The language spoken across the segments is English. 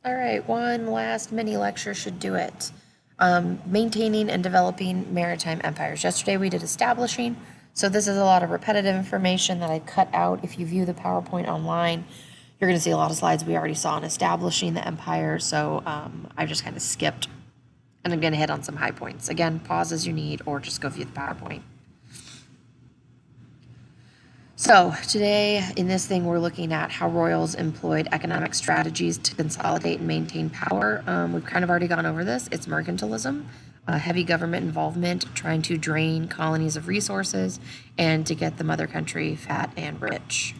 All right, one last mini lecture should do it. Maintaining and developing maritime empires. Yesterday we did establishing, so this is a lot of repetitive information that I cut out. If you view the PowerPoint online, you're going to see a lot of slides we already saw in establishing the empire, so I've just kind of skipped, and I'm going to hit on some high points. Again, pause as you need, or just go view the PowerPoint. So today in this thing, we're looking at how royals employed economic strategies to consolidate and maintain power. We've kind of already gone over this. It's mercantilism, heavy government involvement, trying to drain colonies of resources and to get the mother country fat and rich.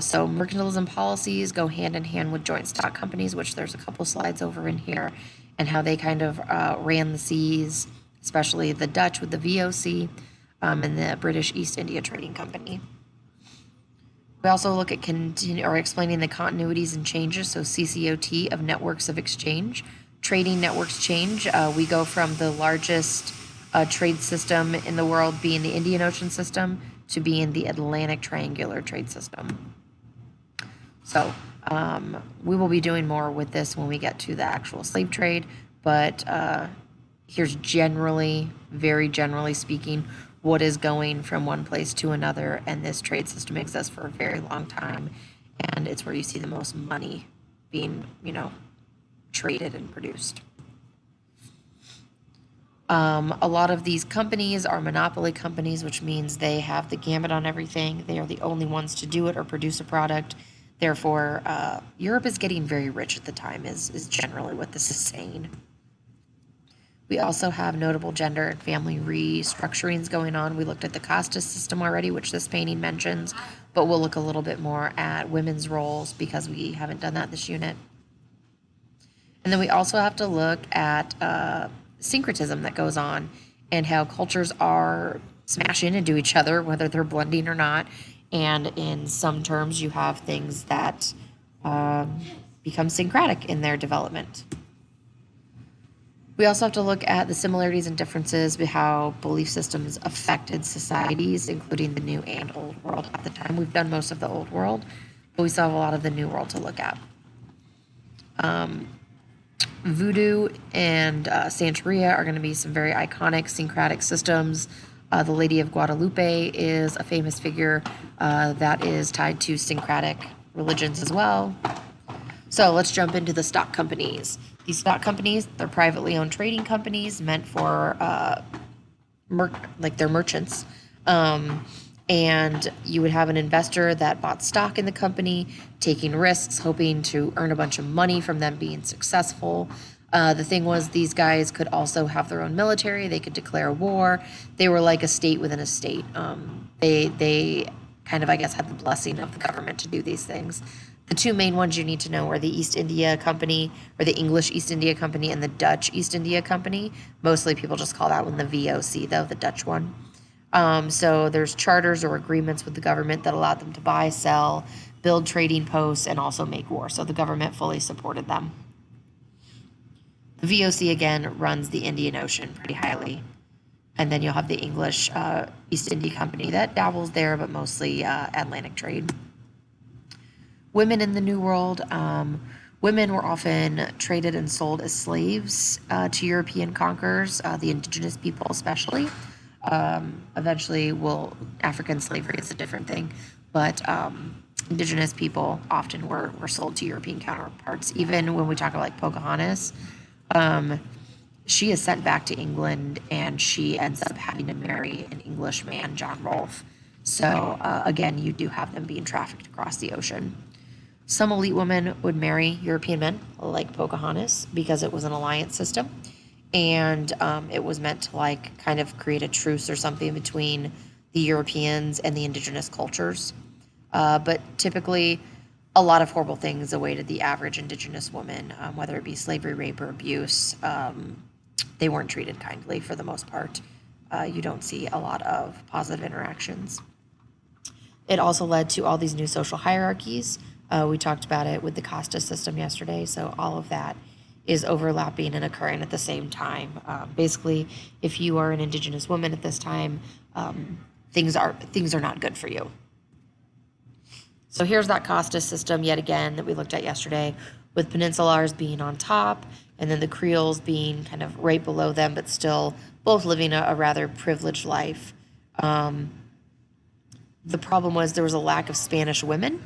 So mercantilism policies go hand in hand with joint stock companies, which there's a couple slides over in here, and how they kind of ran the seas, especially the Dutch with the VOC. And the British East India Trading Company. We also look at explaining the continuities and changes, so CCOT of networks of exchange. Trading networks change. We go from the largest trade system in the world being the Indian Ocean system to being the Atlantic Triangular Trade System. So we will be doing more with this when we get to the actual slave trade, but here's very generally speaking, what is going from one place to another, and this trade system exists for a very long time, and it's where you see the most money being, traded and produced. A lot of these companies are monopoly companies, which means they have the gamut on everything. They are the only ones to do it or produce a product. Therefore, Europe is getting very rich at the time, is generally what this is saying. We also have notable gender and family restructurings going on. We looked at the caste system already, which this painting mentions, but we'll look a little bit more at women's roles because we haven't done that this unit. And then we also have to look at syncretism that goes on and how cultures are smashing into each other, whether they're blending or not. And in some terms, you have things that become syncretic in their development. We also have to look at the similarities and differences with how belief systems affected societies, including the New and Old World at the time. We've done most of the Old World, but we still have a lot of the New World to look at. Voodoo and Santeria are going to be some very iconic syncretic systems. The Lady of Guadalupe is a famous figure that is tied to syncretic religions as well. So let's jump into the stock companies. These stock companies, they're privately owned trading companies meant for they're merchants. And you would have an investor that bought stock in the company, taking risks, hoping to earn a bunch of money from them being successful. The thing was, these guys could also have their own military. They could declare war. They were like a state within a state. They kind of, I guess, had the blessing of the government to do these things. The two main ones you need to know are the East India Company, or the English East India Company, and the Dutch East India Company. Mostly people just call that one the VOC, though, the Dutch one. So there's charters or agreements with the government that allowed them to buy, sell, build trading posts, and also make war. So the government fully supported them. The VOC, again, runs the Indian Ocean pretty highly. And then you'll have the English East India Company that dabbles there, but mostly Atlantic trade. Women in the New World. Women were often traded and sold as slaves to European conquerors, the indigenous people especially. Eventually, African slavery is a different thing, but indigenous people often were sold to European counterparts. Even when we talk about like Pocahontas, she is sent back to England and she ends up having to marry an English man, John Rolfe. So again, you do have them being trafficked across the ocean. Some elite women would marry European men, like Pocahontas, because it was an alliance system. And it was meant to kind of create a truce or something between the Europeans and the indigenous cultures. But typically, a lot of horrible things awaited the average indigenous woman, whether it be slavery, rape, or abuse. They weren't treated kindly for the most part. You don't see a lot of positive interactions. It also led to all these new social hierarchies. We talked about it with the caste system yesterday, so all of that is overlapping and occurring at the same time. Basically, if you are an indigenous woman at this time, things are not good for you. So here's that Costa system yet again that we looked at yesterday, with Peninsulars being on top and then the Creoles being kind of right below them, but still both living a rather privileged life. The problem was there was a lack of Spanish women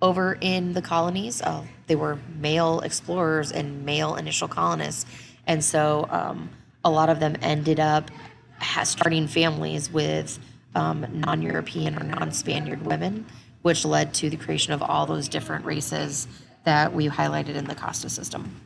over in the colonies. They were male explorers and male initial colonists. And so a lot of them ended up starting families with non-European or non-Spaniard women, which led to the creation of all those different races that we highlighted in the Costa system.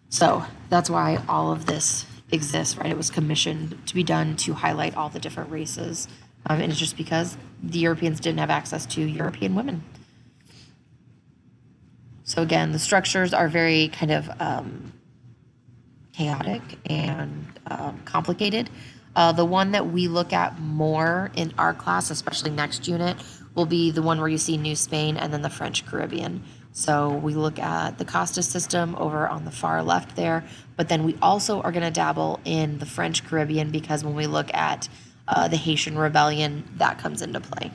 So that's why all of this exists, right? It was commissioned to be done to highlight all the different races. And it's just because the Europeans didn't have access to European women. So again, the structures are very kind of chaotic and complicated. The one that we look at more in our class, especially next unit, will be the one where you see New Spain and then the French Caribbean. So we look at the Costa system over on the far left there, but then we also are going to dabble in the French Caribbean because when we look at the Haitian Rebellion, that comes into play.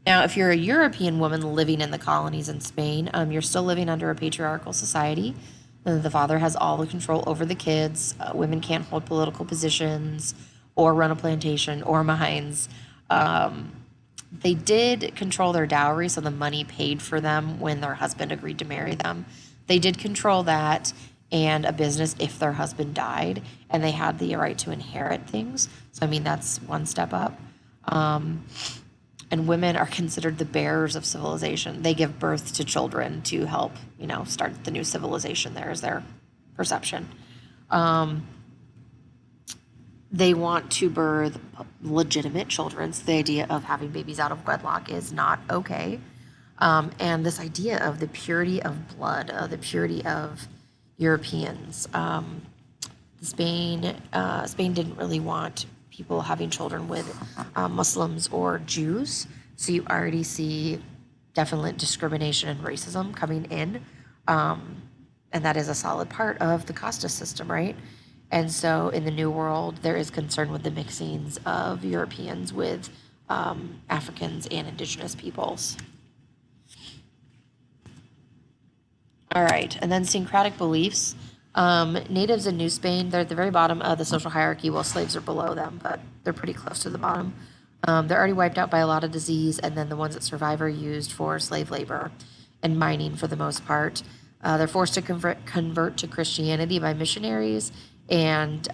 Now, if you're a European woman living in the colonies in Spain, you're still living under a patriarchal society. The father has all the control over the kids. Women can't hold political positions or run a plantation or mines. They did control their dowry, so the money paid for them when their husband agreed to marry them. They did control that and a business if their husband died, and they had the right to inherit things. So, I mean, that's one step up. And women are considered the bearers of civilization. They give birth to children to help, start the new civilization. There is their perception. They want to birth legitimate children. So the idea of having babies out of wedlock is not okay. And this idea of the purity of blood, the purity of Europeans. Spain didn't really want people having children with Muslims or Jews. So you already see definite discrimination and racism coming in. And that is a solid part of the Costa system, right? And so in the New World, there is concern with the mixings of Europeans with Africans and indigenous peoples. All right, and then syncretic beliefs. Natives in New Spain, they're at the very bottom of the social hierarchy while slaves are below them, but they're pretty close to the bottom. They're already wiped out by a lot of disease, and then the ones that survive are used for slave labor and mining for the most part. They're forced to convert to Christianity by missionaries, and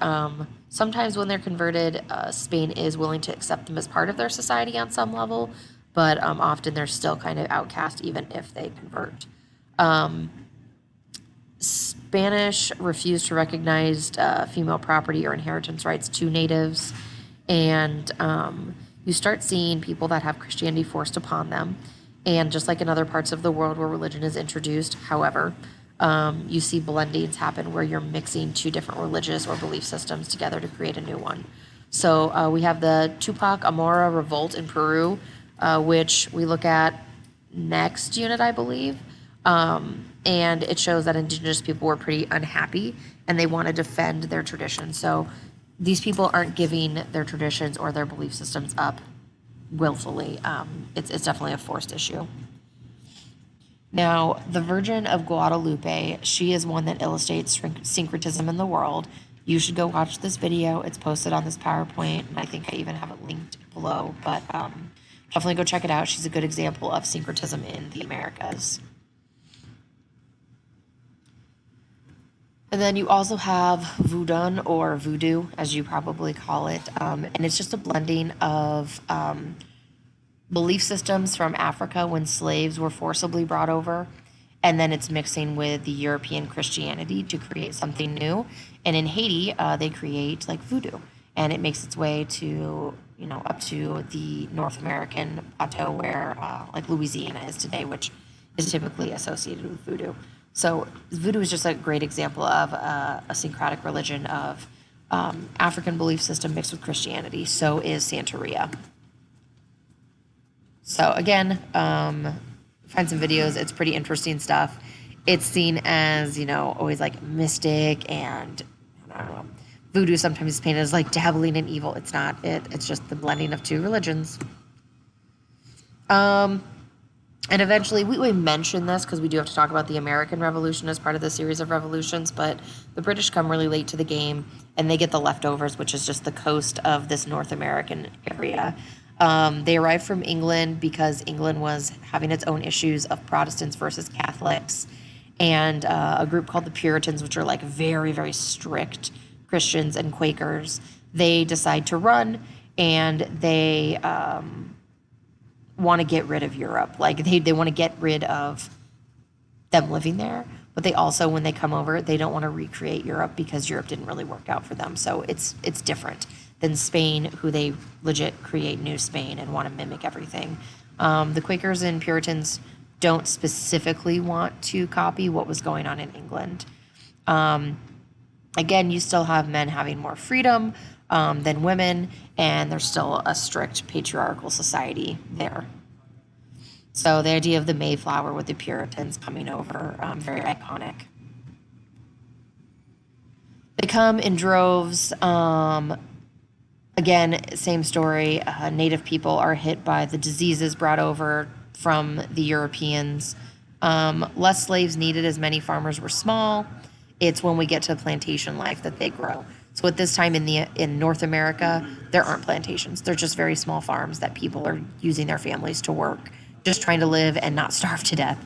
sometimes when they're converted, Spain is willing to accept them as part of their society on some level, but often they're still kind of outcast even if they convert. Spanish refused to recognize female property or inheritance rights to natives, and you start seeing people that have Christianity forced upon them. And just like in other parts of the world where religion is introduced, however, you see blendings happen where you're mixing two different religious or belief systems together to create a new one. So we have the Tupac Amora Revolt in Peru, which we look at next unit, I believe. And it shows that indigenous people were pretty unhappy and they want to defend their traditions. So these people aren't giving their traditions or their belief systems up willfully. It's definitely a forced issue. Now, the Virgin of Guadalupe, she is one that illustrates syncretism in the world. You should go watch this video. It's posted on this PowerPoint, and I think I even have it linked below. But definitely go check it out. She's a good example of syncretism in the Americas. And then you also have Voodoo, or voodoo, as you probably call it. And it's just a blending of belief systems from Africa when slaves were forcibly brought over. And then it's mixing with the European Christianity to create something new. And in Haiti, they create like voodoo. And it makes its way to, up to the North American plateau where like Louisiana is today, which is typically associated with voodoo. So voodoo is just a great example of a syncretic religion of African belief system mixed with Christianity. So is Santeria. So again, find some videos. It's pretty interesting stuff. It's seen as, always like mystic, and I don't know, voodoo sometimes is painted as like dabbling in evil. It's not. It's just the blending of two religions. And eventually, we mention this because we do have to talk about the American Revolution as part of the series of revolutions, but the British come really late to the game and they get the leftovers, which is just the coast of this North American area. They arrived from England because England was having its own issues of Protestants versus Catholics, and a group called the Puritans, which are like very, very strict Christians and Quakers. They decide to run, and they want to get rid of Europe. Like they want to get rid of them living there, but they also, when they come over, they don't want to recreate Europe because Europe didn't really work out for them. So it's different than Spain, who they legit create New Spain and want to mimic everything. The Quakers and Puritans don't specifically want to copy what was going on in England. Again, you still have men having more freedom than women, and there's still a strict patriarchal society there. So the idea of the Mayflower with the Puritans coming over, very iconic. They come in droves. Again, same story. Native people are hit by the diseases brought over from the Europeans. Less slaves needed as many farmers were small. It's when we get to plantation life that they grow. So at this time in North America, there aren't plantations. They're just very small farms that people are using their families to work, just trying to live and not starve to death.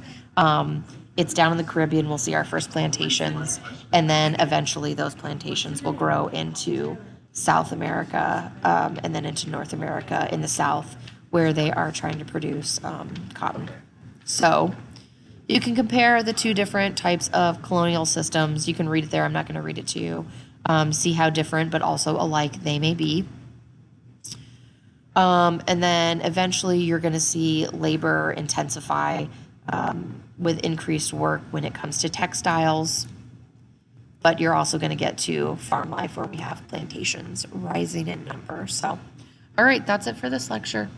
It's down in the Caribbean. We'll see our first plantations, and then eventually those plantations will grow into South America, and then into North America in the South, where they are trying to produce cotton. So you can compare the two different types of colonial systems. You can read it there. I'm not going to read it to you. See how different but also alike they may be. And then eventually you're going to see labor intensify with increased work when it comes to textiles. But you're also going to get to farm life where we have plantations rising in number. So, all right, that's it for this lecture.